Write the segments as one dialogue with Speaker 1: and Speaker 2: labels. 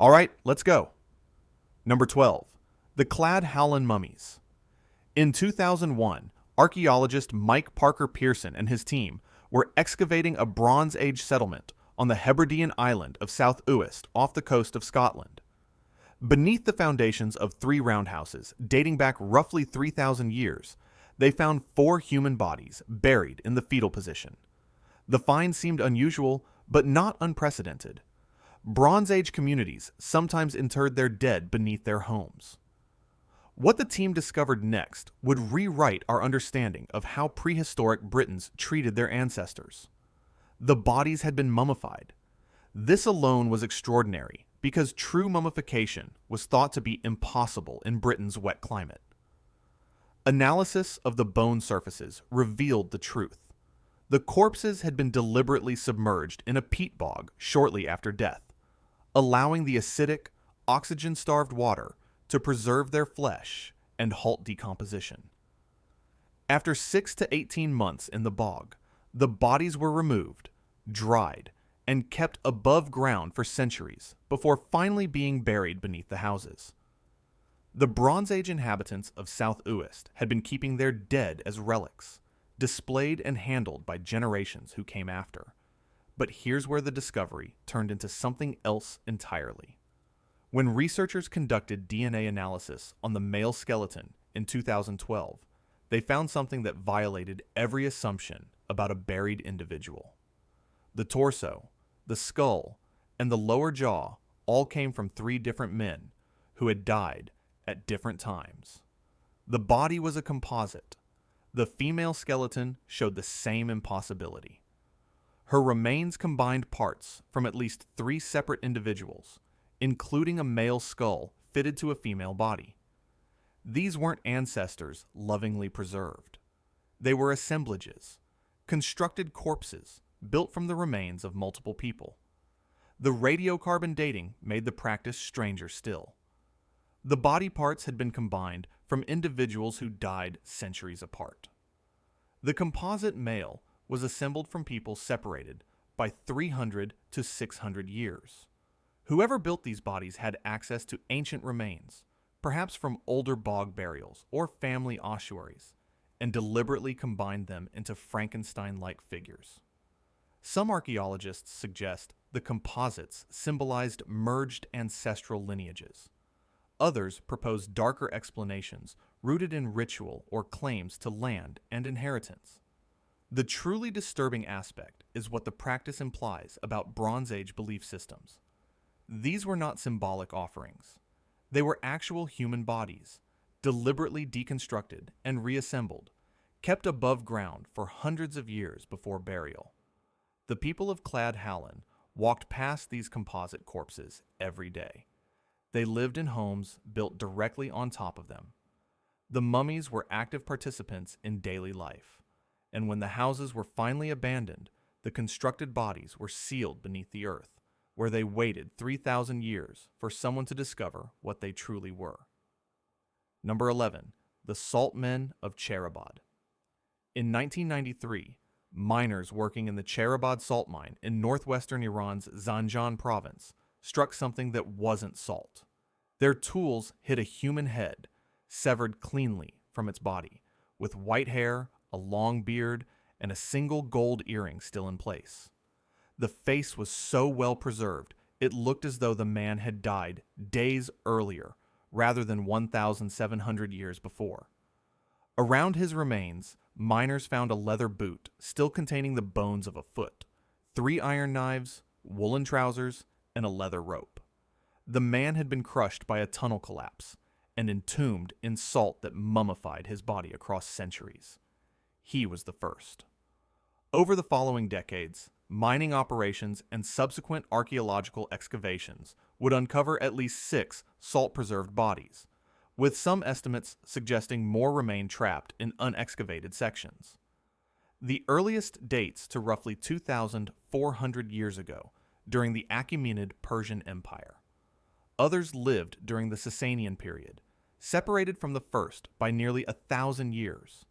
Speaker 1: All right, let's go. Number 12. The Cladh Hallan mummies. In 2001, archaeologist Mike Parker Pearson and his team were excavating a Bronze Age settlement on the Hebridean island of South Uist off the coast of Scotland. Beneath the foundations of 3 roundhouses, dating back roughly 3,000 years, they found 4 human bodies buried in the fetal position. The find seemed unusual, but not unprecedented. Bronze Age communities sometimes interred their dead beneath their homes. What the team discovered next would rewrite our understanding of how prehistoric Britons treated their ancestors. The bodies had been mummified. This alone was extraordinary because true mummification was thought to be impossible in Britain's wet climate. Analysis of the bone surfaces revealed the truth. The corpses had been deliberately submerged in a peat bog shortly after death, allowing the acidic, oxygen-starved water to preserve their flesh and halt decomposition. After 6 to 18 months in the bog, the bodies were removed, dried, and kept above ground for centuries before finally being buried beneath the houses. The Bronze Age inhabitants of South Uist had been keeping their dead as relics, displayed and handled by generations who came after. But here's where the discovery turned into something else entirely. When researchers conducted DNA analysis on the male skeleton in 2012, they found something that violated every assumption about a buried individual. The torso, the skull, and the lower jaw all came from 3 different men who had died at different times. The body was a composite. The female skeleton showed the same impossibility. Her remains combined parts from at least 3 separate individuals, including a male skull fitted to a female body. These weren't ancestors lovingly preserved. They were assemblages, constructed corpses built from the remains of multiple people. The radiocarbon dating made the practice stranger still. The body parts had been combined from individuals who died centuries apart. The composite male was assembled from people separated by 300 to 600 years. Whoever built these bodies had access to ancient remains, perhaps from older bog burials or family ossuaries, and deliberately combined them into Frankenstein-like figures. Some archaeologists suggest the composites symbolized merged ancestral lineages. Others propose darker explanations rooted in ritual or claims to land and inheritance. The truly disturbing aspect is what the practice implies about Bronze Age belief systems. These were not symbolic offerings. They were actual human bodies, deliberately deconstructed and reassembled, kept above ground for hundreds of years before burial. The people of Cladh Hallan walked past these composite corpses every day. They lived in homes built directly on top of them. The mummies were active participants in daily life, and when the houses were finally abandoned, the constructed bodies were sealed beneath the earth, where they waited 3,000 years for someone to discover what they truly were. Number 11. The saltmen of Cherabad. In 1993, miners working in the Cherabad salt mine in northwestern Iran's Zanjan province struck something that wasn't salt. Their tools hit a human head, severed cleanly from its body, with white hair, a long beard, and a single gold earring still in place. The face was so well preserved, it looked as though the man had died days earlier, rather than 1,700 years before. Around his remains, miners found a leather boot still containing the bones of a foot, 3 iron knives, woolen trousers, and a leather rope. The man had been crushed by a tunnel collapse and entombed in salt that mummified his body across centuries. He was the first. Over the following decades, mining operations and subsequent archaeological excavations would uncover at least 6 salt-preserved bodies, with some estimates suggesting more remain trapped in unexcavated sections. The earliest dates to roughly 2,400 years ago, during the Achaemenid Persian Empire. Others lived during the Sasanian period, separated from the first by nearly 1,000 years.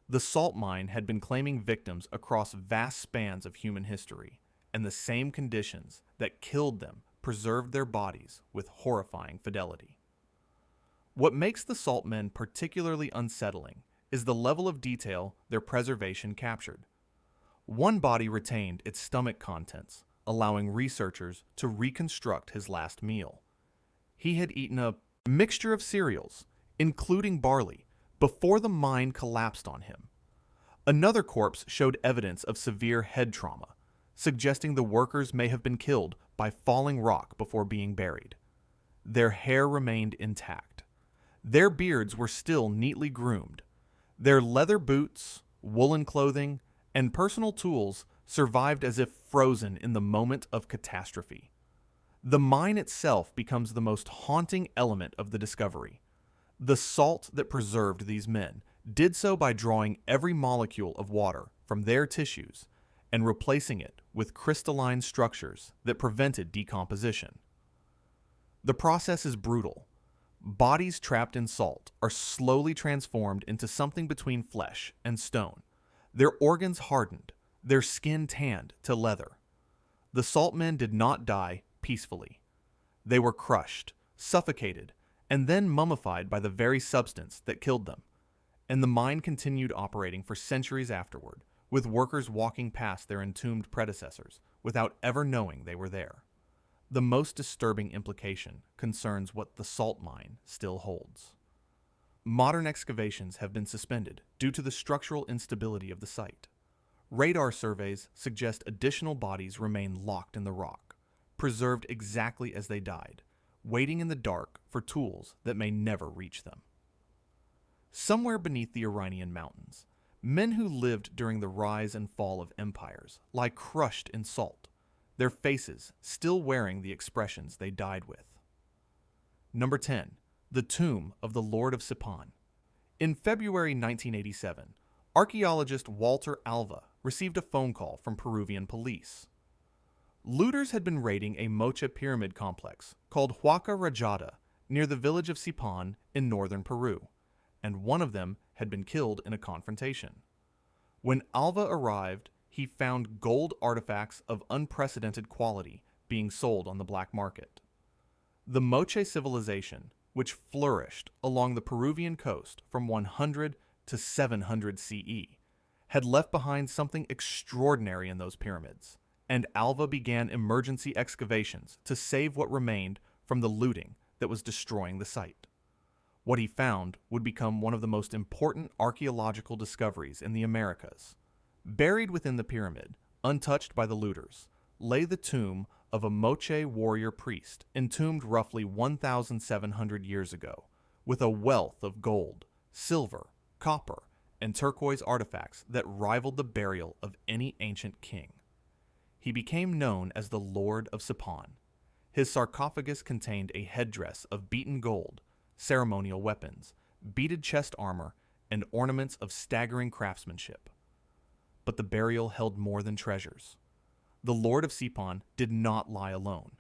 Speaker 1: The salt mine had been claiming victims across vast spans of human history, and the same conditions that killed them preserved their bodies with horrifying fidelity. What makes the saltmen particularly unsettling is the level of detail their preservation captured. One body retained its stomach contents, allowing researchers to reconstruct his last meal. He had eaten a mixture of cereals, including barley, before the mine collapsed on him. Another corpse showed evidence of severe head trauma, suggesting the workers may have been killed by falling rock before being buried. Their hair remained intact. Their beards were still neatly groomed. Their leather boots, woolen clothing, and personal tools survived as if frozen in the moment of catastrophe. The mine itself becomes the most haunting element of the discovery. The salt that preserved these men did so by drawing every molecule of water from their tissues and replacing it with crystalline structures that prevented decomposition. The process is brutal. Bodies trapped in salt are slowly transformed into something between flesh and stone. Their organs hardened, their skin tanned to leather. The saltmen did not die peacefully. They were crushed, suffocated, and then mummified by the very substance that killed them. And the mine continued operating for centuries afterward, with workers walking past their entombed predecessors without ever knowing they were there. The most disturbing implication concerns what the salt mine still holds. Modern excavations have been suspended due to the structural instability of the site. Radar surveys suggest additional bodies remain locked in the rock, preserved exactly as they died, waiting in the dark for tools that may never reach them. Somewhere beneath the Iranian mountains, men who lived during the rise and fall of empires lie crushed in salt, their faces still wearing the expressions they died with. Number 10. The Tomb of the Lord of Sipon. In February 1987, archaeologist Walter Alva received a phone call from Peruvian police. Looters had been raiding a Moche pyramid complex called Huaca Rajada near the village of Sipon in northern Peru, and one of them had been killed in a confrontation. When Alva arrived, he found gold artifacts of unprecedented quality being sold on the black market. The Moche civilization, which flourished along the Peruvian coast from 100 to 700 CE, had left behind something extraordinary in those pyramids, and Alva began emergency excavations to save what remained from the looting that was destroying the site. What he found would become one of the most important archaeological discoveries in the Americas. Buried within the pyramid, untouched by the looters, lay the tomb of a Moche warrior priest entombed roughly 1,700 years ago, with a wealth of gold, silver, copper, and turquoise artifacts that rivaled the burial of any ancient king. He became known as the Lord of Sipon. His sarcophagus contained a headdress of beaten gold, ceremonial weapons, beaded chest armor, and ornaments of staggering craftsmanship. But the burial held more than treasures. The Lord of Sipon did not lie alone.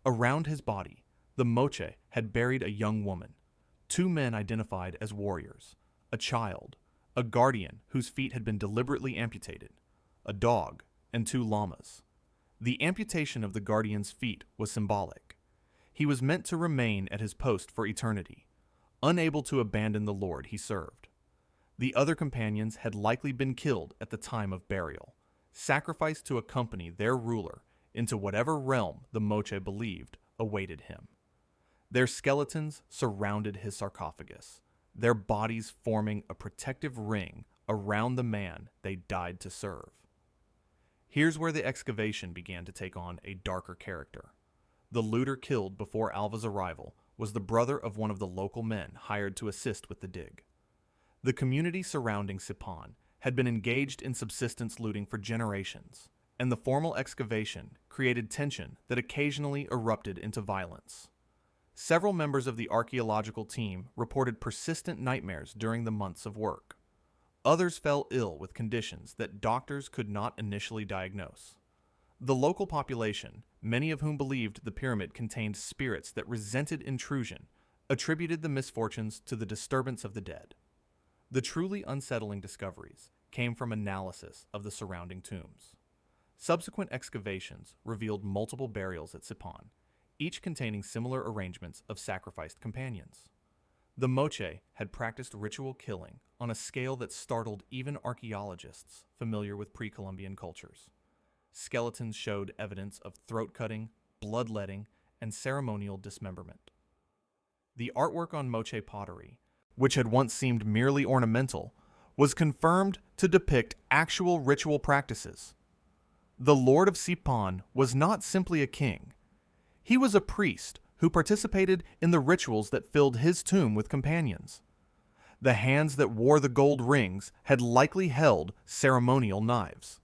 Speaker 1: Around his body, the Moche had buried a young woman, two men identified as warriors, a child, a guardian whose feet had been deliberately amputated, a dog, and two llamas. The amputation of the guardian's feet was symbolic. He was meant to remain at his post for eternity, unable to abandon the Lord he served. The other companions had likely been killed at the time of burial, sacrificed to accompany their ruler into whatever realm the Moche believed awaited him. Their skeletons surrounded his sarcophagus, their bodies forming a protective ring around the man they died to serve. Here's where the excavation began to take on a darker character. The looter killed before Alva's arrival was the brother of one of the local men hired to assist with the dig. The community surrounding Sipon had been engaged in subsistence looting for generations, and the formal excavation created tension that occasionally erupted into violence. Several members of the archaeological team reported persistent nightmares during the months of work. Others fell ill with conditions that doctors could not initially diagnose. The local population, many of whom believed the pyramid contained spirits that resented intrusion, attributed the misfortunes to the disturbance of the dead. The truly unsettling discoveries came from analysis of the surrounding tombs. Subsequent excavations revealed multiple burials at Sipon, each containing similar arrangements of sacrificed companions. The Moche had practiced ritual killing on a scale that startled even archaeologists familiar with pre-Columbian cultures. Skeletons showed evidence of throat cutting, bloodletting, and ceremonial dismemberment. The artwork on Moche pottery, which had once seemed merely ornamental, was confirmed to depict actual ritual practices. The Lord of Sipon was not simply a king. He was a priest who participated in the rituals that filled his tomb with companions. The hands that wore the gold rings had likely held ceremonial knives.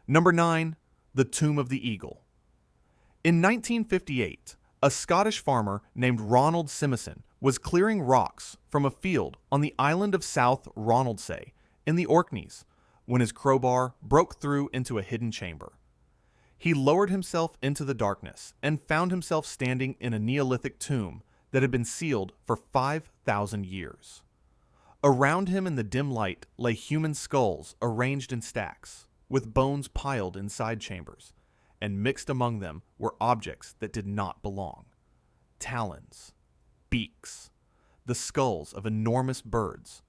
Speaker 1: Number 9. The Tomb of the Eagle. In 1958, a Scottish farmer named Ronald Simison was clearing rocks from a field on the island of South Ronaldsay in the Orkneys when his crowbar broke through into a hidden chamber. He lowered himself into the darkness and found himself standing in a Neolithic tomb that had been sealed for 5,000 years. Around him in the dim light lay human skulls arranged in stacks, with bones piled in side chambers, and mixed among them were objects that did not belong. Talons, beaks, the skulls of enormous birds.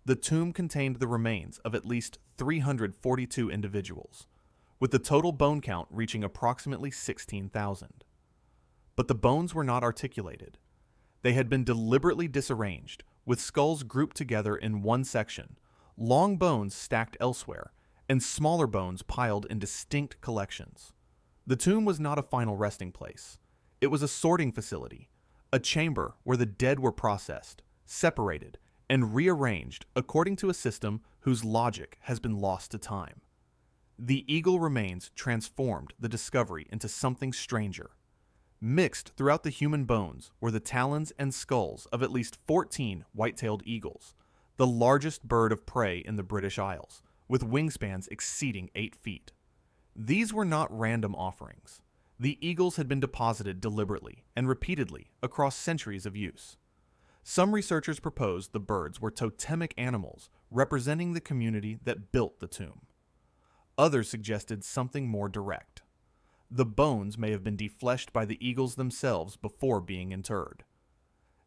Speaker 1: The tomb contained the remains of at least 342 individuals, with the total bone count reaching approximately 16,000. But the bones were not articulated. They had been deliberately disarranged, with skulls grouped together in one section, long bones stacked elsewhere, and smaller bones piled in distinct collections. The tomb was not a final resting place. It was a sorting facility, a chamber where the dead were processed, separated, and rearranged according to a system whose logic has been lost to time. The eagle remains transformed the discovery into something stranger. Mixed throughout the human bones were the talons and skulls of at least 14 white-tailed eagles, the largest bird of prey in the British Isles, with wingspans exceeding 8 feet. These were not random offerings. The eagles had been deposited deliberately and repeatedly across centuries of use. Some researchers proposed the birds were totemic animals representing the community that built the tomb. Others suggested something more direct. The bones may have been defleshed by the eagles themselves before being interred.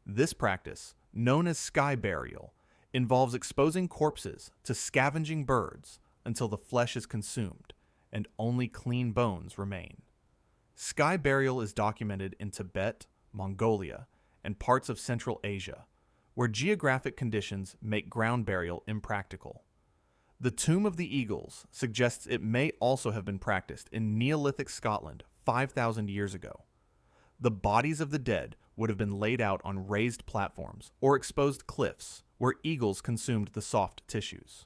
Speaker 1: This practice, known as sky burial, involves exposing corpses to scavenging birds until the flesh is consumed and only clean bones remain. Sky burial is documented in Tibet, Mongolia, and parts of Central Asia, where geographic conditions make ground burial impractical. The Tomb of the Eagles suggests it may also have been practiced in Neolithic Scotland 5,000 years ago. The bodies of the dead would have been laid out on raised platforms or exposed cliffs where eagles consumed the soft tissues.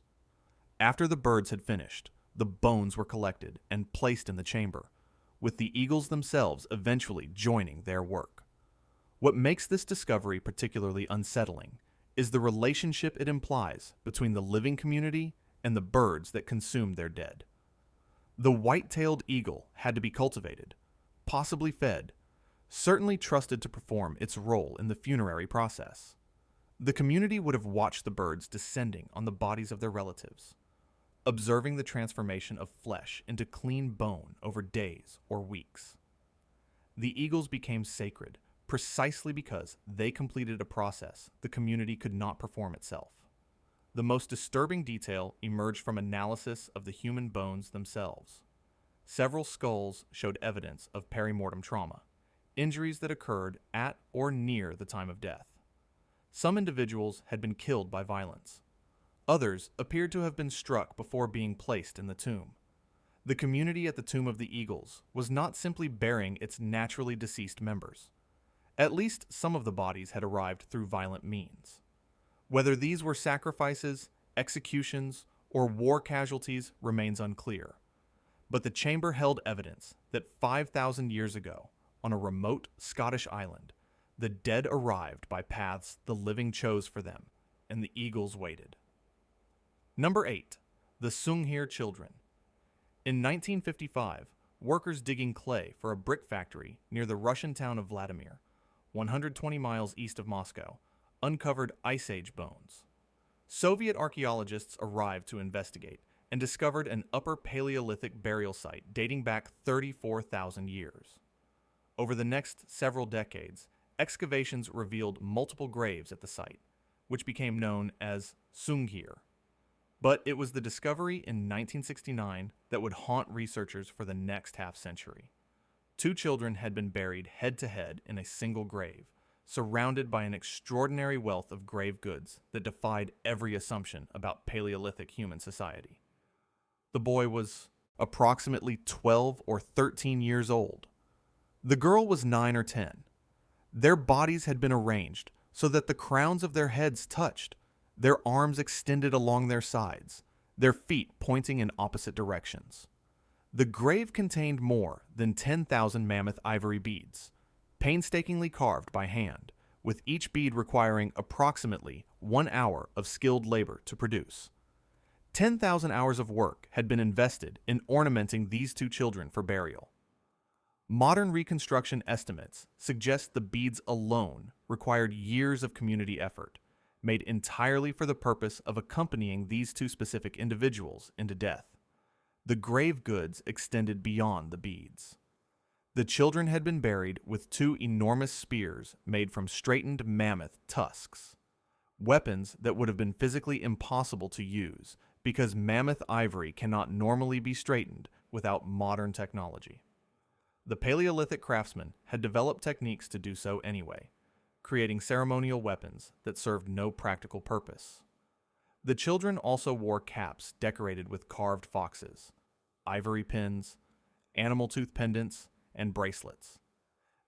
Speaker 1: After the birds had finished, the bones were collected and placed in the chamber, with the eagles themselves eventually joining their work. What makes this discovery particularly unsettling is the relationship it implies between the living community and the birds that consumed their dead. The white-tailed eagle had to be cultivated, possibly fed, certainly trusted to perform its role in the funerary process. The community would have watched the birds descending on the bodies of their relatives, observing the transformation of flesh into clean bone over days or weeks. The eagles became sacred precisely because they completed a process the community could not perform itself. The most disturbing detail emerged from analysis of the human bones themselves. Several skulls showed evidence of perimortem trauma, injuries that occurred at or near the time of death. Some individuals had been killed by violence. Others appeared to have been struck before being placed in the tomb. The community at the Tomb of the Eagles was not simply burying its naturally deceased members. At least some of the bodies had arrived through violent means. Whether these were sacrifices, executions, or war casualties remains unclear. But the chamber held evidence that 5,000 years ago, on a remote Scottish island, the dead arrived by paths the living chose for them, and the eagles waited. Number 8. The Sunghir children. In 1955, workers digging clay for a brick factory near the Russian town of Vladimir, 120 miles east of Moscow, uncovered Ice Age bones. Soviet archaeologists arrived to investigate and discovered an Upper Paleolithic burial site dating back 34,000 years. Over the next several decades, excavations revealed multiple graves at the site, which became known as Sunghir. But it was the discovery in 1969 that would haunt researchers for the next half-century. Two children had been buried head-to-head in a single grave, surrounded by an extraordinary wealth of grave goods that defied every assumption about Paleolithic human society. The boy was approximately 12 or 13 years old. The girl was 9 or 10. Their bodies had been arranged so that the crowns of their heads touched, their arms extended along their sides, their feet pointing in opposite directions. The grave contained more than 10,000 mammoth ivory beads, painstakingly carved by hand, with each bead requiring approximately 1 hour of skilled labor to produce. 10,000 hours of work had been invested in ornamenting these two children for burial. Modern reconstruction estimates suggest the beads alone required years of community effort, made entirely for the purpose of accompanying these two specific individuals into death. The grave goods extended beyond the beads. The children had been buried with two enormous spears made from straightened mammoth tusks, weapons that would have been physically impossible to use because mammoth ivory cannot normally be straightened without modern technology. The Paleolithic craftsmen had developed techniques to do so anyway, creating ceremonial weapons that served no practical purpose. The children also wore caps decorated with carved foxes, ivory pins, animal tooth pendants, and bracelets.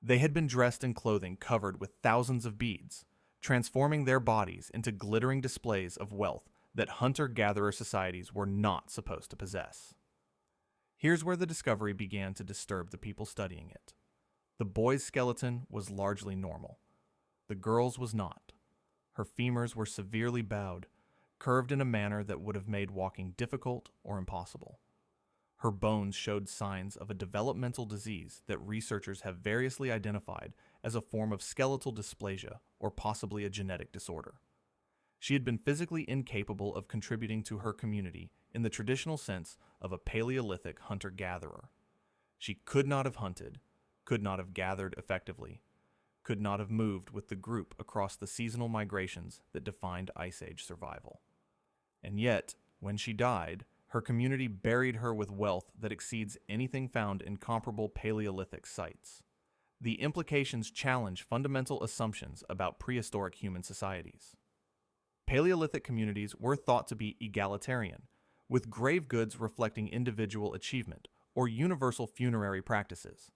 Speaker 1: They had been dressed in clothing covered with thousands of beads, transforming their bodies into glittering displays of wealth that hunter-gatherer societies were not supposed to possess. Here's where the discovery began to disturb the people studying it. The boy's skeleton was largely normal. The girl's was not. Her femurs were severely bowed, curved in a manner that would have made walking difficult or impossible. Her bones showed signs of a developmental disease that researchers have variously identified as a form of skeletal dysplasia or possibly a genetic disorder. She had been physically incapable of contributing to her community in the traditional sense of a Paleolithic hunter-gatherer. She could not have hunted, could not have gathered effectively, could not have moved with the group across the seasonal migrations that defined Ice Age survival. And yet, when she died, her community buried her with wealth that exceeds anything found in comparable Paleolithic sites. The implications challenge fundamental assumptions about prehistoric human societies. Paleolithic communities were thought to be egalitarian, with grave goods reflecting individual achievement or universal funerary practices.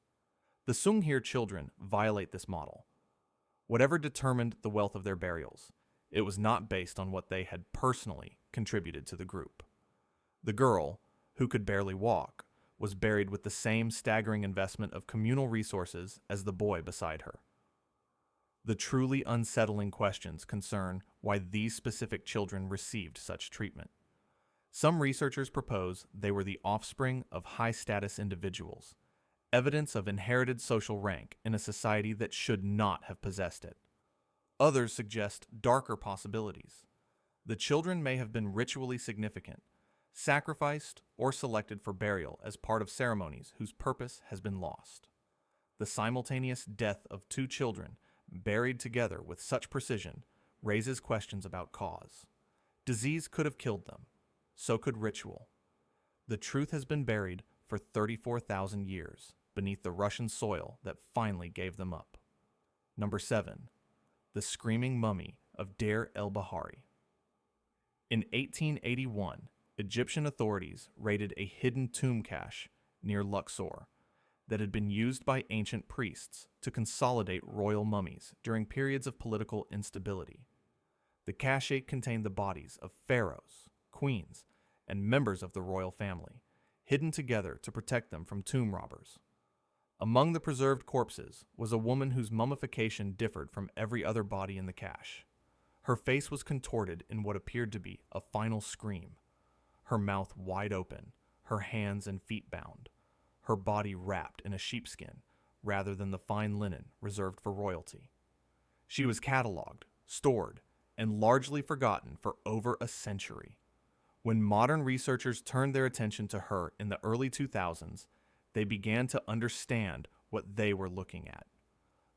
Speaker 1: The Sunghir children violate this model. Whatever determined the wealth of their burials, it was not based on what they had personally contributed to the group. The girl, who could barely walk, was buried with the same staggering investment of communal resources as the boy beside her. The truly unsettling questions concern why these specific children received such treatment. Some researchers propose they were the offspring of high-status individuals, evidence of inherited social rank in a society that should not have possessed it. Others suggest darker possibilities. The children may have been ritually significant, sacrificed or selected for burial as part of ceremonies whose purpose has been lost. The simultaneous death of two children buried together with such precision raises questions about cause. Disease could have killed them. So could ritual. The truth has been buried for 34,000 years beneath the Russian soil that finally gave them up. Number 7. The Screaming Mummy of Deir el-Bahari. In 1881, Egyptian authorities raided a hidden tomb cache near Luxor that had been used by ancient priests to consolidate royal mummies during periods of political instability. The cache contained the bodies of pharaohs, queens, and members of the royal family, hidden together to protect them from tomb robbers. Among the preserved corpses was a woman whose mummification differed from every other body in the cache. Her face was contorted in what appeared to be a final scream, her mouth wide open, her hands and feet bound, her body wrapped in a sheepskin rather than the fine linen reserved for royalty. She was catalogued, stored, and largely forgotten for over a century. When modern researchers turned their attention to her in the early 2000s, they began to understand what they were looking at.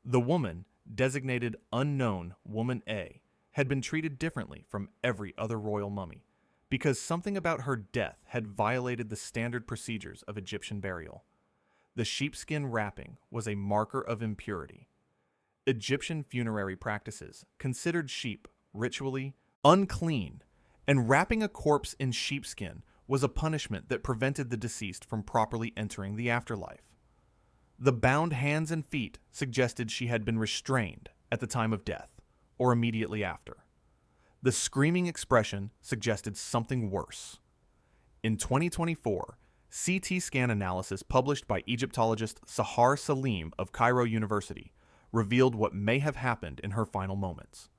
Speaker 1: The woman, designated Unknown Woman A, had been treated differently from every other royal mummy because something about her death had violated the standard procedures of Egyptian burial. The sheepskin wrapping was a marker of impurity. Egyptian funerary practices considered sheep ritually unclean, and wrapping a corpse in sheepskin was a punishment that prevented the deceased from properly entering the afterlife. The bound hands and feet suggested she had been restrained at the time of death, or immediately after. The screaming expression suggested something worse. In 2024, CT scan analysis published by Egyptologist Sahar Salim of Cairo University revealed what may have happened in her final moments.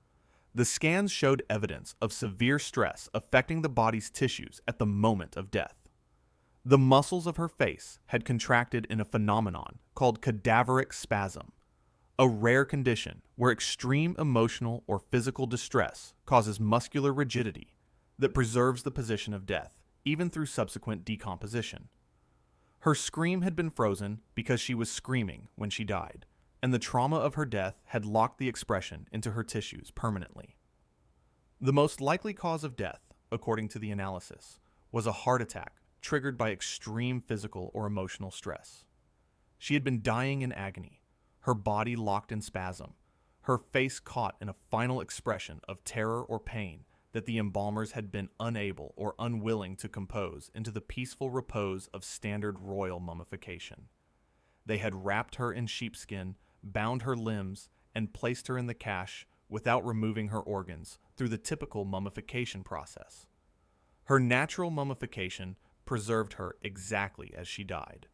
Speaker 1: The scans showed evidence of severe stress affecting the body's tissues at the moment of death. The muscles of her face had contracted in a phenomenon called cadaveric spasm, a rare condition where extreme emotional or physical distress causes muscular rigidity that preserves the position of death, even through subsequent decomposition. Her scream had been frozen because she was screaming when she died, and the trauma of her death had locked the expression into her tissues permanently. The most likely cause of death, according to the analysis, was a heart attack triggered by extreme physical or emotional stress. She had been dying in agony, her body locked in spasm, her face caught in a final expression of terror or pain that the embalmers had been unable or unwilling to compose into the peaceful repose of standard royal mummification. They had wrapped her in sheepskin, bound her limbs, and placed her in the cache without removing her organs through the typical mummification process. Her natural mummification preserved her exactly as she died.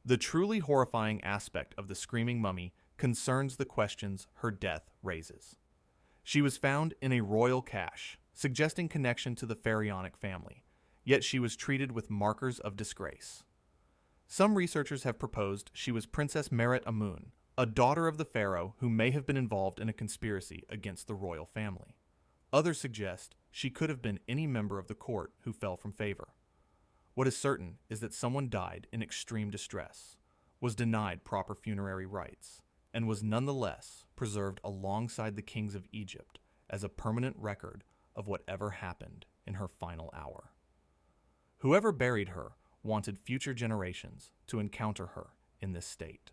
Speaker 1: The truly horrifying aspect of the screaming mummy concerns the questions her death raises. She was found in a royal cache, suggesting connection to the pharaonic family, yet she was treated with markers of disgrace. Some researchers have proposed she was Princess Meret Amun, a daughter of the pharaoh who may have been involved in a conspiracy against the royal family. Others suggest she could have been any member of the court who fell from favor. What is certain is that someone died in extreme distress, was denied proper funerary rites, and was nonetheless preserved alongside the kings of Egypt as a permanent record of whatever happened in her final hour. Whoever buried her wanted future generations to encounter her in this state.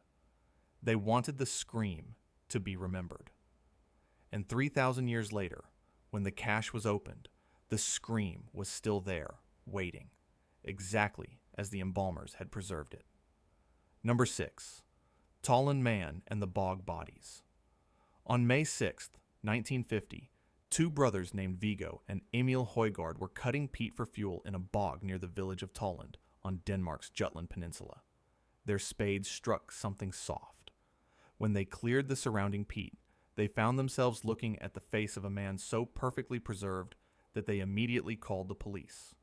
Speaker 1: They wanted the scream to be remembered. And 3,000 years later, when the cache was opened, the scream was still there, waiting, exactly as the embalmers had preserved it. Number 6. Tollund Man and the Bog Bodies. On May 6, 1950, two brothers named Viggo and Emil Højgaard were cutting peat for fuel in a bog near the village of Tollund on Denmark's Jutland Peninsula. Their spades struck something soft. When they cleared the surrounding peat, they found themselves looking at the face of a man so perfectly preserved that they immediately called the police,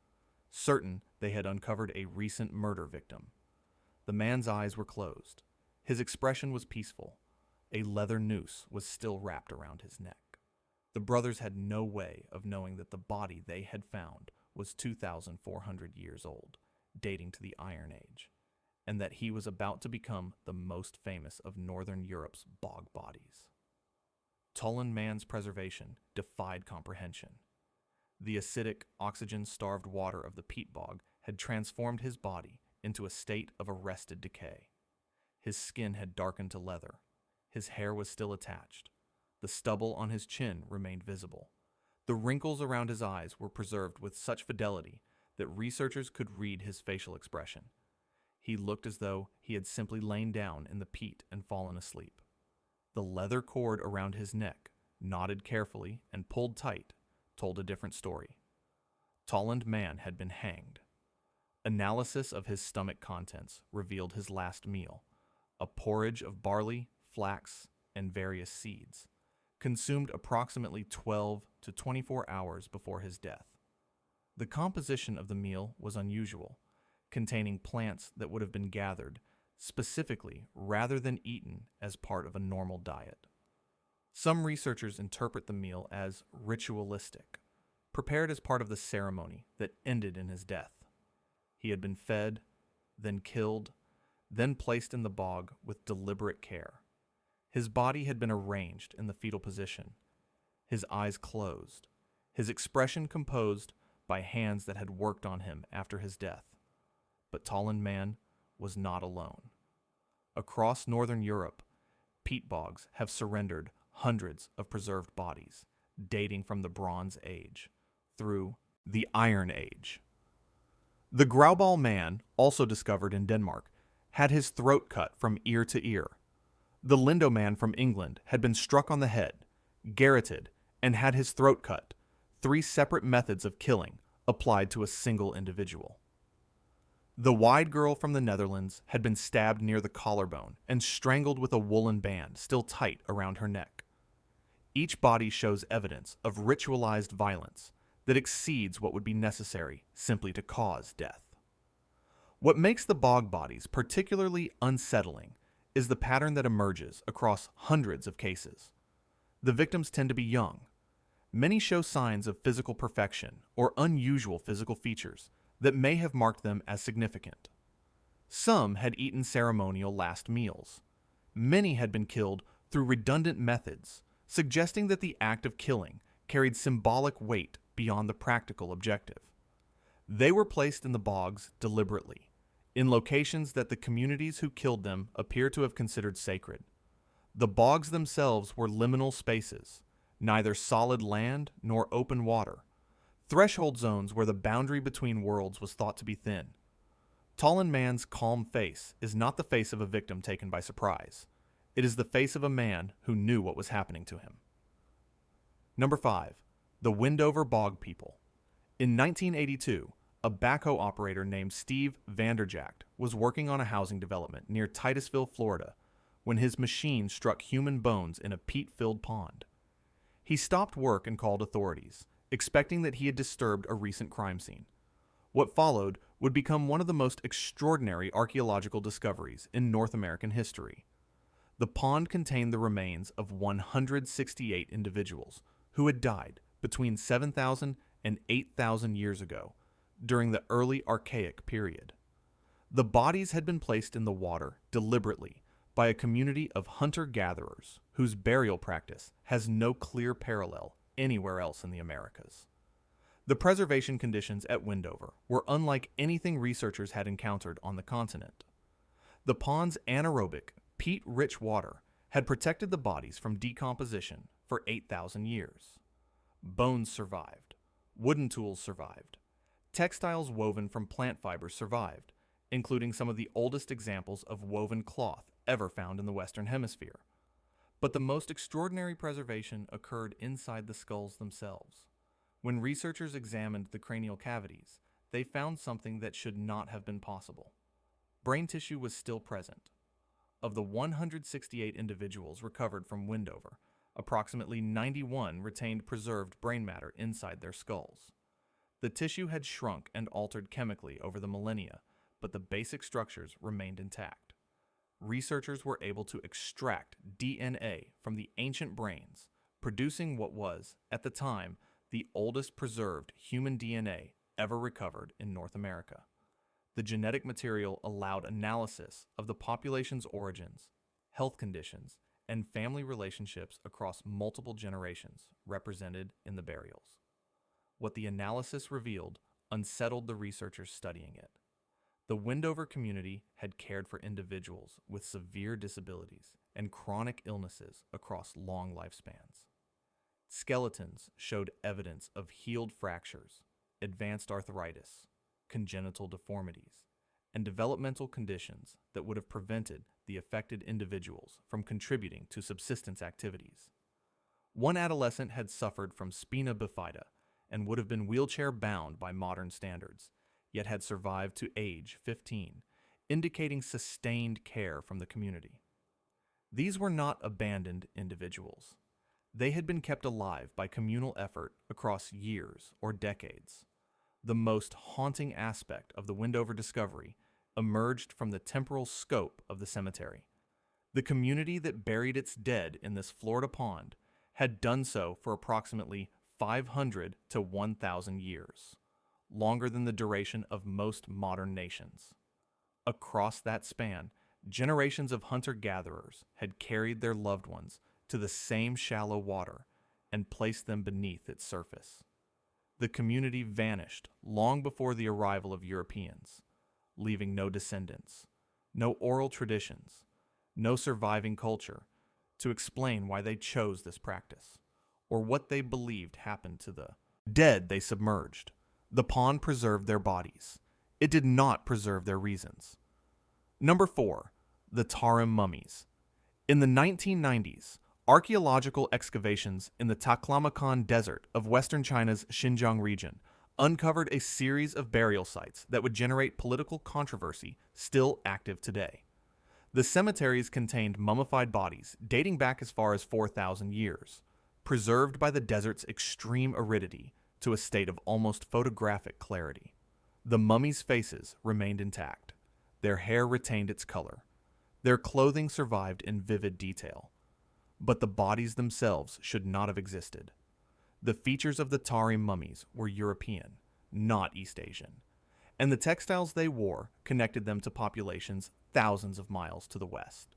Speaker 1: certain they had uncovered a recent murder victim. The man's eyes were closed. His expression was peaceful. A leather noose was still wrapped around his neck. The brothers had no way of knowing that the body they had found was 2,400 years old, dating to the Iron Age, and that he was about to become the most famous of Northern Europe's bog bodies. Tollund Man's preservation defied comprehension. The acidic, oxygen-starved water of the peat bog had transformed his body into a state of arrested decay. His skin had darkened to leather. His hair was still attached. The stubble on his chin remained visible. The wrinkles around his eyes were preserved with such fidelity that researchers could read his facial expression. He looked as though he had simply lain down in the peat and fallen asleep. The leather cord around his neck, knotted carefully and pulled tight, told a different story. Tollund Man had been hanged. Analysis of his stomach contents revealed his last meal, a porridge of barley, flax, and various seeds, consumed approximately 12 to 24 hours before his death. The composition of the meal was unusual, containing plants that would have been gathered specifically rather than eaten as part of a normal diet. Some researchers interpret the meal as ritualistic, prepared as part of the ceremony that ended in his death. He had been fed, then killed, then placed in the bog with deliberate care. His body had been arranged in the fetal position, his eyes closed, his expression composed by hands that had worked on him after his death. But Tollund Man was not alone. Across northern Europe, peat bogs have surrendered hundreds of preserved bodies, dating from the Bronze Age through the Iron Age. The Grauballe man, also discovered in Denmark, had his throat cut from ear to ear. The Lindo man from England had been struck on the head, garroted, and had his throat cut, 3 separate methods of killing applied to a single individual. The Wide girl from the Netherlands had been stabbed near the collarbone and strangled with a woolen band still tight around her neck. Each body shows evidence of ritualized violence that exceeds what would be necessary simply to cause death. What makes the bog bodies particularly unsettling is the pattern that emerges across hundreds of cases. The victims tend to be young. Many show signs of physical perfection or unusual physical features that may have marked them as significant. Some had eaten ceremonial last meals. Many had been killed through redundant methods, suggesting that the act of killing carried symbolic weight beyond the practical objective. They were placed in the bogs deliberately, in locations that the communities who killed them appear to have considered sacred. The bogs themselves were liminal spaces, neither solid land nor open water, threshold zones where the boundary between worlds was thought to be thin. Tollund Man's calm face is not the face of a victim taken by surprise. It is the face of a man who knew what was happening to him. Number 5. The Windover Bog People. In 1982, a backhoe operator named Steve Vanderjagt was working on a housing development near Titusville, Florida, when his machine struck human bones in a peat-filled pond. He stopped work and called authorities, expecting that he had disturbed a recent crime scene. What followed would become one of the most extraordinary archaeological discoveries in North American history. The pond contained the remains of 168 individuals who had died between 7,000 and 8,000 years ago during the early Archaic period. The bodies had been placed in the water deliberately by a community of hunter-gatherers whose burial practice has no clear parallel anywhere else in the Americas. The preservation conditions at Windover were unlike anything researchers had encountered on the continent. The pond's anaerobic, peat-rich water had protected the bodies from decomposition for 8,000 years. Bones survived. Wooden tools survived. Textiles woven from plant fibers survived, including some of the oldest examples of woven cloth ever found in the Western Hemisphere. But the most extraordinary preservation occurred inside the skulls themselves. When researchers examined the cranial cavities, they found something that should not have been possible. Brain tissue was still present. Of the 168 individuals recovered from Windover, approximately 91 retained preserved brain matter inside their skulls. The tissue had shrunk and altered chemically over the millennia, but the basic structures remained intact. Researchers were able to extract DNA from the ancient brains, producing what was, at the time, the oldest preserved human DNA ever recovered in North America. The genetic material allowed analysis of the population's origins, health conditions, and family relationships across multiple generations represented in the burials. What the analysis revealed unsettled the researchers studying it. The Windover community had cared for individuals with severe disabilities and chronic illnesses across long lifespans. Skeletons showed evidence of healed fractures, advanced arthritis, congenital deformities, and developmental conditions that would have prevented the affected individuals from contributing to subsistence activities. One adolescent had suffered from spina bifida and would have been wheelchair-bound by modern standards, yet had survived to age 15, indicating sustained care from the community. These were not abandoned individuals. They had been kept alive by communal effort across years or decades. The most haunting aspect of the Windover discovery emerged from the temporal scope of the cemetery. The community that buried its dead in this Florida pond had done so for approximately 500 to 1,000 years, longer than the duration of most modern nations. Across that span, generations of hunter-gatherers had carried their loved ones to the same shallow water and placed them beneath its surface. The community vanished long before the arrival of Europeans, leaving no descendants, no oral traditions, no surviving culture to explain why they chose this practice, or what they believed happened to the dead they submerged. The pond preserved their bodies. It did not preserve their reasons. Number 4. The Tarim mummies. In the 1990s, archaeological excavations in the Taklamakan Desert of western China's Xinjiang region uncovered a series of burial sites that would generate political controversy still active today. The cemeteries contained mummified bodies dating back as far as 4,000 years, preserved by the desert's extreme aridity to a state of almost photographic clarity. The mummies' faces remained intact. Their hair retained its color. Their clothing survived in vivid detail. But the bodies themselves should not have existed. The features of the Tarim mummies were European, not East Asian, and the textiles they wore connected them to populations thousands of miles to the west.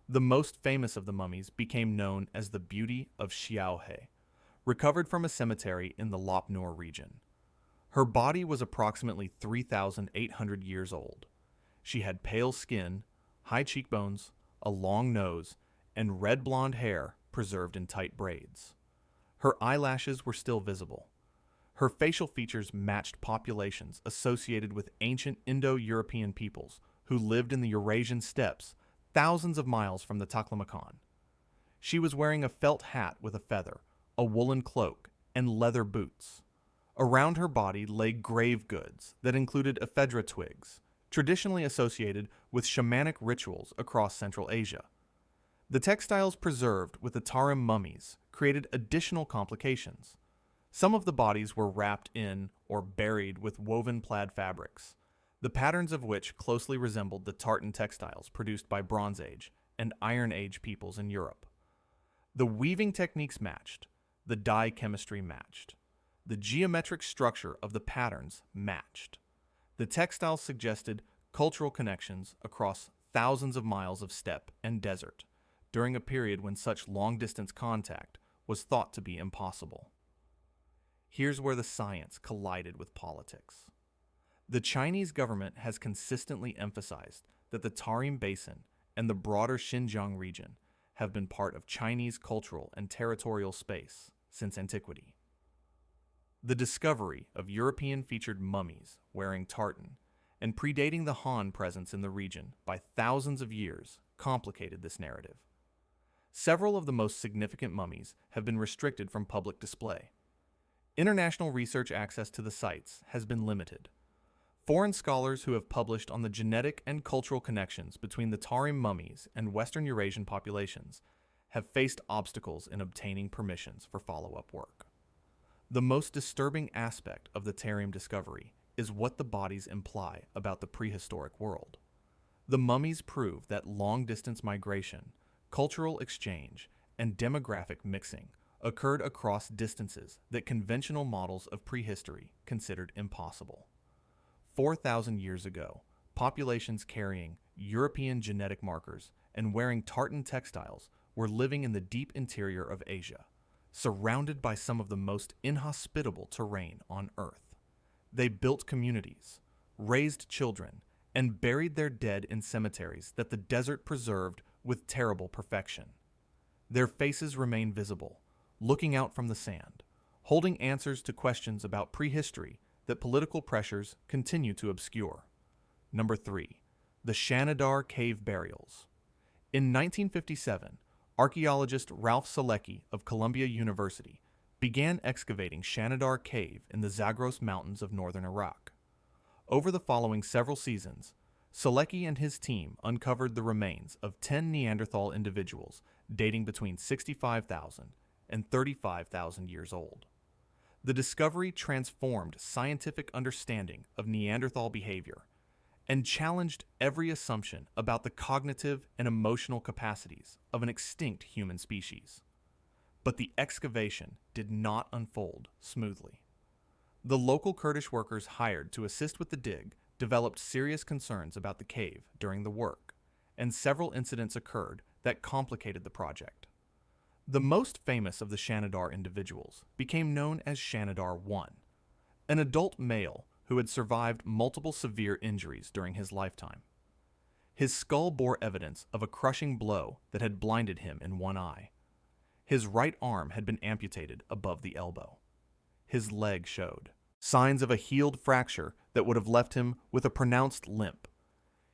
Speaker 1: The most famous of the mummies became known as the Beauty of Xiaohe, recovered from a cemetery in the Lop Nur region. Her body was approximately 3,800 years old. She had pale skin, high cheekbones, a long nose, and red blonde hair preserved in tight braids. Her eyelashes were still visible. Her facial features matched populations associated with ancient Indo-European peoples who lived in the Eurasian steppes thousands of miles from the Taklamakan. She was wearing a felt hat with a feather, a woolen cloak, and leather boots. Around her body lay grave goods that included ephedra twigs, traditionally associated with shamanic rituals across Central Asia. The textiles preserved with the Tarim mummies created additional complications. Some of the bodies were wrapped in or buried with woven plaid fabrics, the patterns of which closely resembled the tartan textiles produced by Bronze Age and Iron Age peoples in Europe. The weaving techniques matched, the dye chemistry matched, the geometric structure of the patterns matched. The textiles suggested cultural connections across thousands of miles of steppe and desert, during a period when such long-distance contact was thought to be impossible. Here's where the science collided with politics. The Chinese government has consistently emphasized that the Tarim Basin and the broader Xinjiang region have been part of Chinese cultural and territorial space since antiquity. The discovery of European-featured mummies wearing tartan and predating the Han presence in the region by thousands of years complicated this narrative. Several of the most significant mummies have been restricted from public display. International research access to the sites has been limited. Foreign scholars who have published on the genetic and cultural connections between the Tarim mummies and Western Eurasian populations have faced obstacles in obtaining permissions for follow-up work. The most disturbing aspect of the Tarim discovery is what the bodies imply about the prehistoric world. The mummies prove that long-distance migration, cultural exchange, and demographic mixing occurred across distances that conventional models of prehistory considered impossible. 4,000 years ago, populations carrying European genetic markers and wearing tartan textiles were living in the deep interior of Asia, surrounded by some of the most inhospitable terrain on Earth. They built communities, raised children, and buried their dead in cemeteries that the desert preserved with terrible perfection. Their faces remain visible, looking out from the sand, holding answers to questions about prehistory that political pressures continue to obscure. Number 3. The Shanidar Cave Burials. In 1957, archaeologist Ralph Selecki of Columbia University began excavating Shanidar Cave in the Zagros Mountains of northern Iraq. Over the following several seasons, Selecki and his team uncovered the remains of 10 Neanderthal individuals dating between 65,000 and 35,000 years old. The discovery transformed scientific understanding of Neanderthal behavior and challenged every assumption about the cognitive and emotional capacities of an extinct human species. But the excavation did not unfold smoothly. The local Kurdish workers hired to assist with the dig developed serious concerns about the cave during the work, and several incidents occurred that complicated the project. The most famous of the Shanidar individuals became known as Shanidar I, an adult male who had survived multiple severe injuries during his lifetime. His skull bore evidence of a crushing blow that had blinded him in one eye. His right arm had been amputated above the elbow. His leg showed signs of a healed fracture that would have left him with a pronounced limp.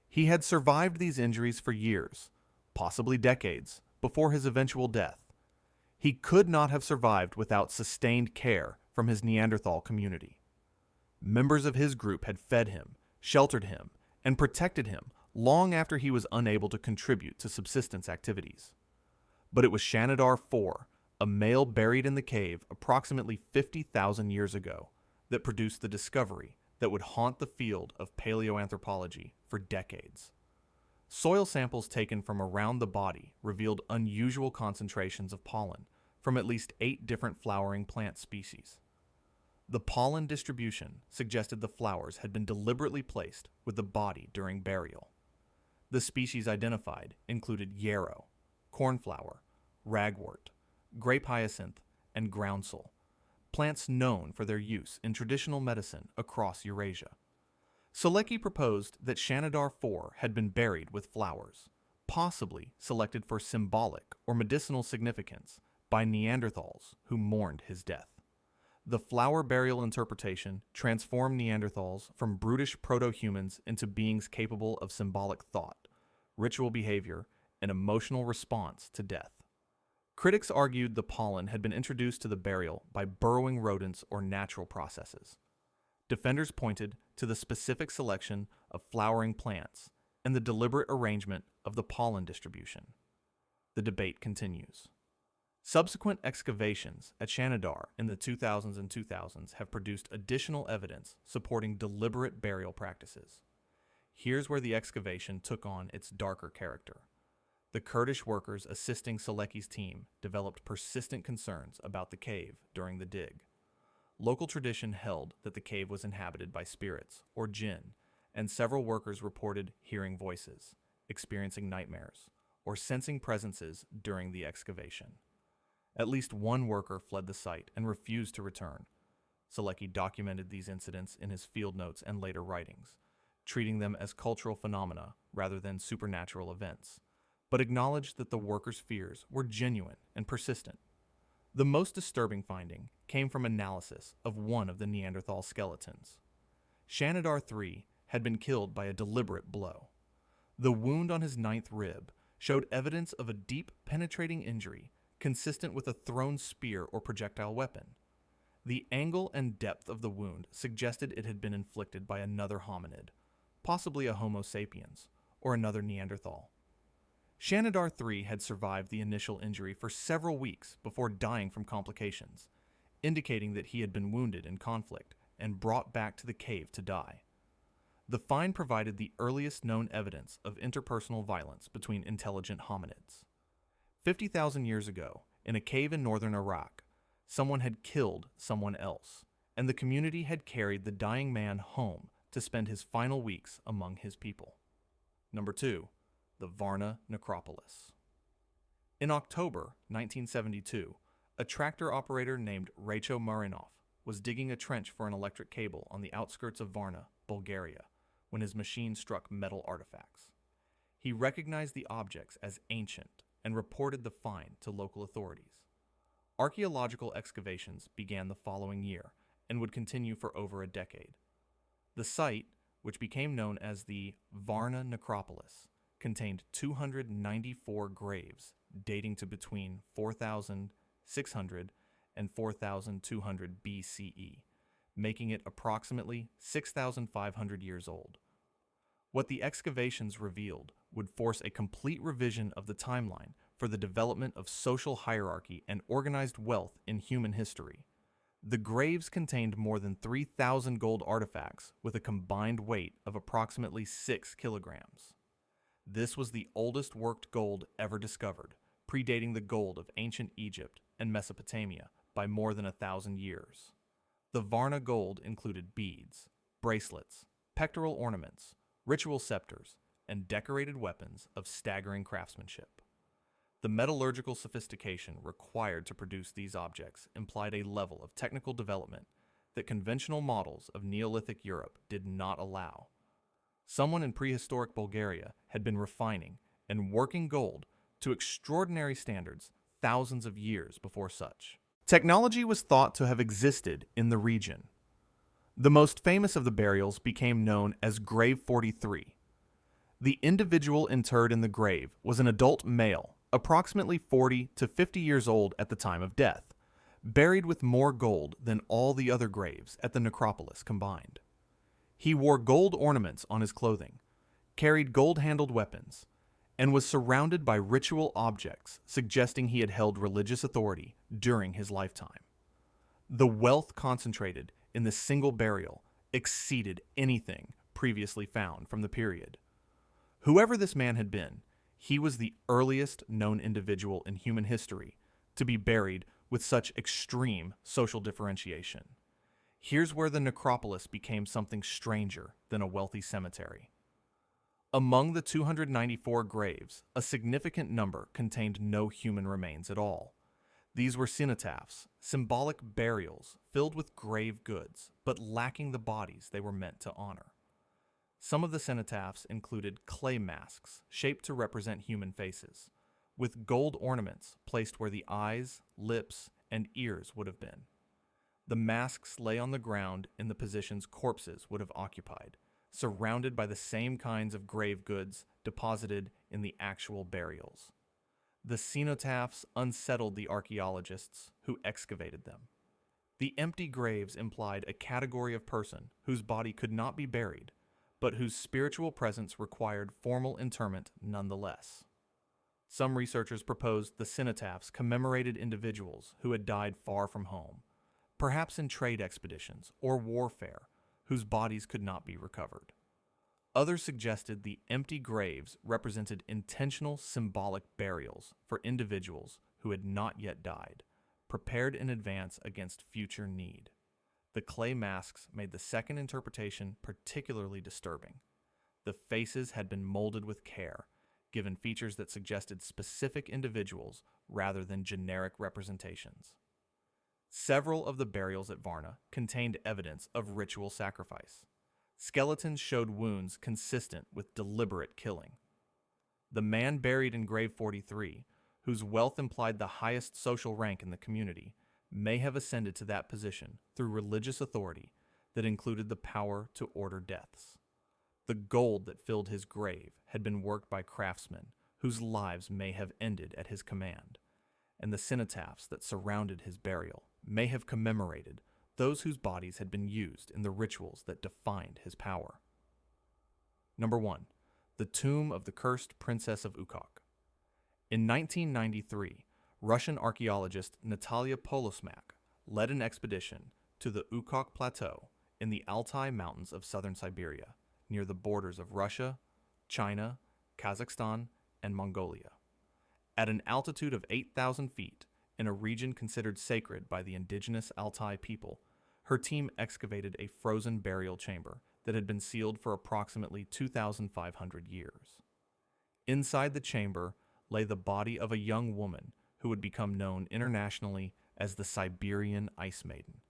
Speaker 1: He had survived these injuries for years, possibly decades, before his eventual death. He could not have survived without sustained care from his Neanderthal community. Members of his group had fed him, sheltered him, and protected him long after he was unable to contribute to subsistence activities. But it was Shanidar IV, a male buried in the cave approximately 50,000 years ago, that produced the discovery that would haunt the field of paleoanthropology for decades. Soil samples taken from around the body revealed unusual concentrations of pollen from at least 8 different flowering plant species. The pollen distribution suggested the flowers had been deliberately placed with the body during burial. The species identified included yarrow, cornflower, ragwort, grape hyacinth, and groundsel, plants known for their use in traditional medicine across Eurasia. Selecki proposed that Shanidar IV had been buried with flowers, possibly selected for symbolic or medicinal significance by Neanderthals who mourned his death. The flower burial interpretation transformed Neanderthals from brutish proto-humans into beings capable of symbolic thought, ritual behavior, and emotional response to death. Critics argued the pollen had been introduced to the burial by burrowing rodents or natural processes. Defenders pointed to the specific selection of flowering plants and the deliberate arrangement of the pollen distribution. The debate continues. Subsequent excavations at Shanidar in the 2000s and 2000s have produced additional evidence supporting deliberate burial practices. Here's where the excavation took on its darker character. The Kurdish workers assisting Selecki's team developed persistent concerns about the cave during the dig. Local tradition held that the cave was inhabited by spirits, or jinn, and several workers reported hearing voices, experiencing nightmares, or sensing presences during the excavation. At least one worker fled the site and refused to return. Selecki documented these incidents in his field notes and later writings, treating them as cultural phenomena rather than supernatural events, but acknowledged that the workers' fears were genuine and persistent. The most disturbing finding came from analysis of one of the Neanderthal skeletons. Shanidar III had been killed by a deliberate blow. The wound on his 9th rib showed evidence of a deep, penetrating injury consistent with a thrown spear or projectile weapon. The angle and depth of the wound suggested it had been inflicted by another hominid, possibly a Homo sapiens, or another Neanderthal. Shanidar III had survived the initial injury for several weeks before dying from complications, indicating that he had been wounded in conflict and brought back to the cave to die. The find provided the earliest known evidence of interpersonal violence between intelligent hominids. 50,000 years ago, in a cave in northern Iraq, someone had killed someone else, and the community had carried the dying man home to spend his final weeks among his people. Number 2. The Varna Necropolis. In October 1972, a tractor operator named Rachel Marinov was digging a trench for an electric cable on the outskirts of Varna, Bulgaria, when his machine struck metal artifacts. He recognized the objects as ancient and reported the find to local authorities. Archaeological excavations began the following year and would continue for over a decade. The site, which became known as the Varna Necropolis, contained 294 graves dating to between 4,600 and 4,200 BCE, making it approximately 6,500 years old. What the excavations revealed would force a complete revision of the timeline for the development of social hierarchy and organized wealth in human history. The graves contained more than 3,000 gold artifacts with a combined weight of approximately 6 kilograms. This was the oldest worked gold ever discovered, predating the gold of ancient Egypt and Mesopotamia by more than 1,000 years. The Varna gold included beads, bracelets, pectoral ornaments, ritual scepters, and decorated weapons of staggering craftsmanship. The metallurgical sophistication required to produce these objects implied a level of technical development that conventional models of Neolithic Europe did not allow. Someone in prehistoric Bulgaria had been refining and working gold to extraordinary standards thousands of years before such. Technology was thought to have existed in the region. The most famous of the burials became known as Grave 43. The individual interred in the grave was an adult male, approximately 40 to 50 years old at the time of death, buried with more gold than all the other graves at the necropolis combined. He wore gold ornaments on his clothing, carried gold-handled weapons, and was surrounded by ritual objects suggesting he had held religious authority during his lifetime. The wealth concentrated in this single burial exceeded anything previously found from the period. Whoever this man had been, he was the earliest known individual in human history to be buried with such extreme social differentiation. Here's where the necropolis became something stranger than a wealthy cemetery. Among the 294 graves, a significant number contained no human remains at all. These were cenotaphs, symbolic burials filled with grave goods, but lacking the bodies they were meant to honor. Some of the cenotaphs included clay masks shaped to represent human faces, with gold ornaments placed where the eyes, lips, and ears would have been. The masks lay on the ground in the positions corpses would have occupied, surrounded by the same kinds of grave goods deposited in the actual burials. The cenotaphs unsettled the archaeologists who excavated them. The empty graves implied a category of person whose body could not be buried, but whose spiritual presence required formal interment nonetheless. Some researchers proposed the cenotaphs commemorated individuals who had died far from home, perhaps in trade expeditions or warfare, whose bodies could not be recovered. Others suggested the empty graves represented intentional symbolic burials for individuals who had not yet died, prepared in advance against future need. The clay masks made the second interpretation particularly disturbing. The faces had been molded with care, given features that suggested specific individuals rather than generic representations. Several of the burials at Varna contained evidence of ritual sacrifice. Skeletons showed wounds consistent with deliberate killing. The man buried in Grave 43, whose wealth implied the highest social rank in the community, may have ascended to that position through religious authority that included the power to order deaths. The gold that filled his grave had been worked by craftsmen whose lives may have ended at his command, and the cenotaphs that surrounded his burial may have commemorated those whose bodies had been used in the rituals that defined his power. Number 1. The tomb of the cursed Princess of Ukok. In 1993, Russian archaeologist Natalia Polosmak led an expedition to the Ukok Plateau in the Altai Mountains of southern Siberia, near the borders of Russia, China, Kazakhstan, and Mongolia. At an altitude of 8,000 feet, in a region considered sacred by the indigenous Altai people, her team excavated a frozen burial chamber that had been sealed for approximately 2,500 years. Inside the chamber lay the body of a young woman who would become known internationally as the Siberian Ice Maiden.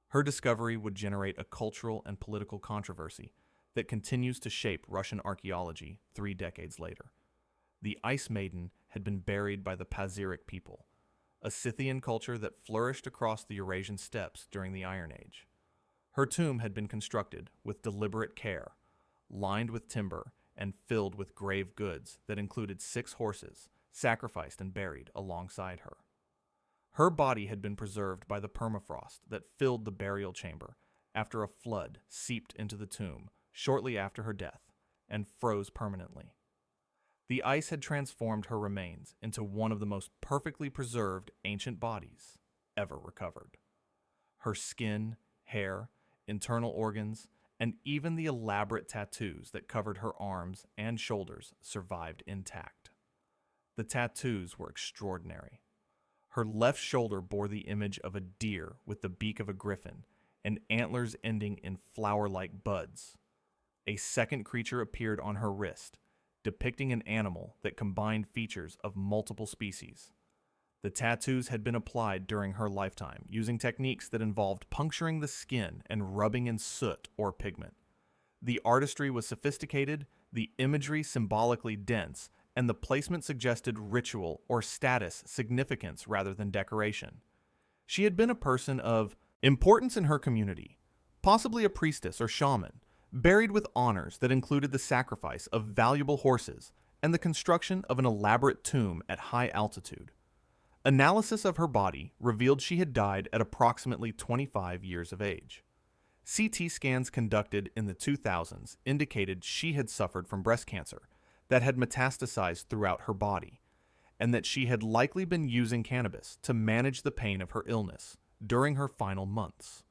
Speaker 1: Her discovery would generate a cultural and political controversy that continues to shape Russian archaeology 3 decades later. The Ice Maiden had been buried by the Pazyryk people, a Scythian culture that flourished across the Eurasian steppes during the Iron Age. Her tomb had been constructed with deliberate care, lined with timber and filled with grave goods that included 6 horses, sacrificed and buried alongside her. Her body had been preserved by the permafrost that filled the burial chamber after a flood seeped into the tomb shortly after her death and froze permanently. The ice had transformed her remains into one of the most perfectly preserved ancient bodies ever recovered. Her skin, hair, internal organs, and even the elaborate tattoos that covered her arms and shoulders survived intact. The tattoos were extraordinary. Her left shoulder bore the image of a deer with the beak of a griffin and antlers ending in flower-like buds. A second creature appeared on her wrist, depicting an animal that combined features of multiple species. The tattoos had been applied during her lifetime using techniques that involved puncturing the skin and rubbing in soot or pigment. The artistry was sophisticated, the imagery symbolically dense, and the placement suggested ritual or status significance rather than decoration. She had been a person of importance in her community, possibly a priestess or shaman, buried with honors that included the sacrifice of valuable horses and the construction of an elaborate tomb at high altitude. Analysis of her body revealed she had died at approximately 25 years of age. CT scans conducted in the 2000s indicated she had suffered from breast cancer that had metastasized throughout her body, and that she had likely been using cannabis to manage the pain of her illness during her final months.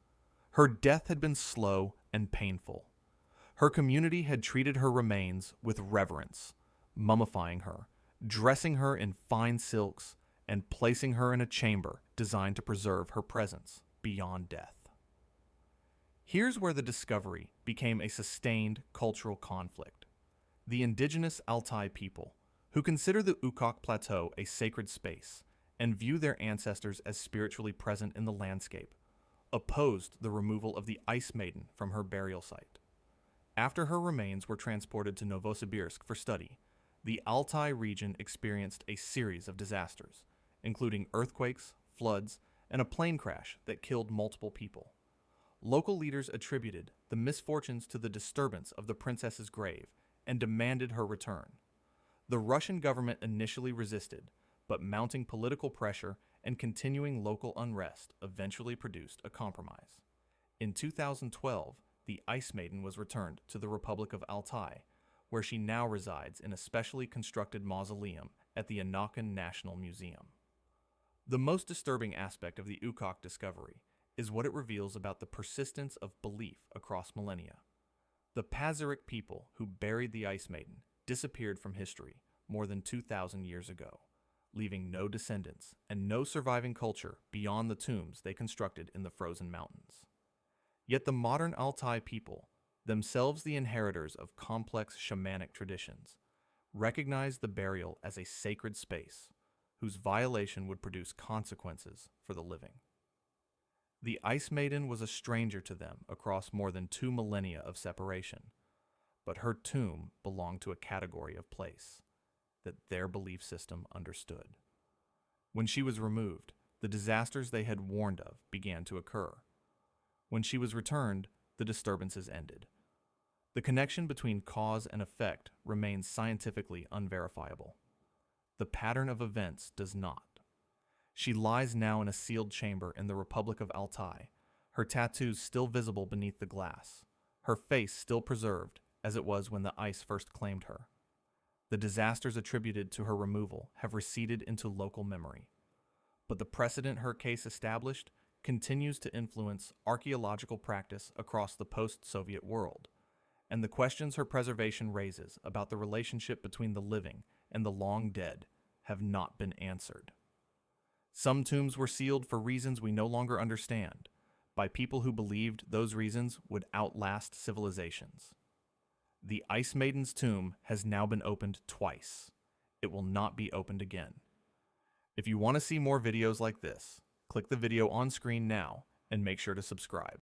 Speaker 1: Her death had been slow and painful. Her community had treated her remains with reverence, mummifying her, dressing her in fine silks, and placing her in a chamber designed to preserve her presence beyond death. Here's where the discovery became a sustained cultural conflict. The indigenous Altai people, who consider the Ukok Plateau a sacred space and view their ancestors as spiritually present in the landscape, opposed the removal of the Ice Maiden from her burial site. After her remains were transported to Novosibirsk for study, the Altai region experienced a series of disasters, including earthquakes, floods, and a plane crash that killed multiple people. Local leaders attributed the misfortunes to the disturbance of the princess's grave and demanded her return. The Russian government initially resisted, but mounting political pressure and continuing local unrest eventually produced a compromise. In 2012, the Ice Maiden was returned to the Republic of Altai, where she now resides in a specially constructed mausoleum at the Anakan National Museum. The most disturbing aspect of the Ukok discovery is what it reveals about the persistence of belief across millennia. The Pazyryk people who buried the Ice Maiden disappeared from history more than 2,000 years ago, leaving no descendants and no surviving culture beyond the tombs they constructed in the frozen mountains. Yet the modern Altai people, themselves the inheritors of complex shamanic traditions, recognize the burial as a sacred space whose violation would produce consequences for the living. The Ice Maiden was a stranger to them across more than 2 millennia of separation, but her tomb belonged to a category of place that their belief system understood. When she was removed, the disasters they had warned of began to occur. When she was returned, the disturbances ended. The connection between cause and effect remains scientifically unverifiable. The pattern of events does not. She lies now in a sealed chamber in the Republic of Altai, her tattoos still visible beneath the glass, her face still preserved as it was when the ice first claimed her. The disasters attributed to her removal have receded into local memory, but the precedent her case established continues to influence archaeological practice across the post-Soviet world, and the questions her preservation raises about the relationship between the living and the long dead have not been answered. Some tombs were sealed for reasons we no longer understand, by people who believed those reasons would outlast civilizations. The Ice Maiden's tomb has now been opened twice. It will not be opened again. If you want to see more videos like this, click the video on screen now and make sure to subscribe.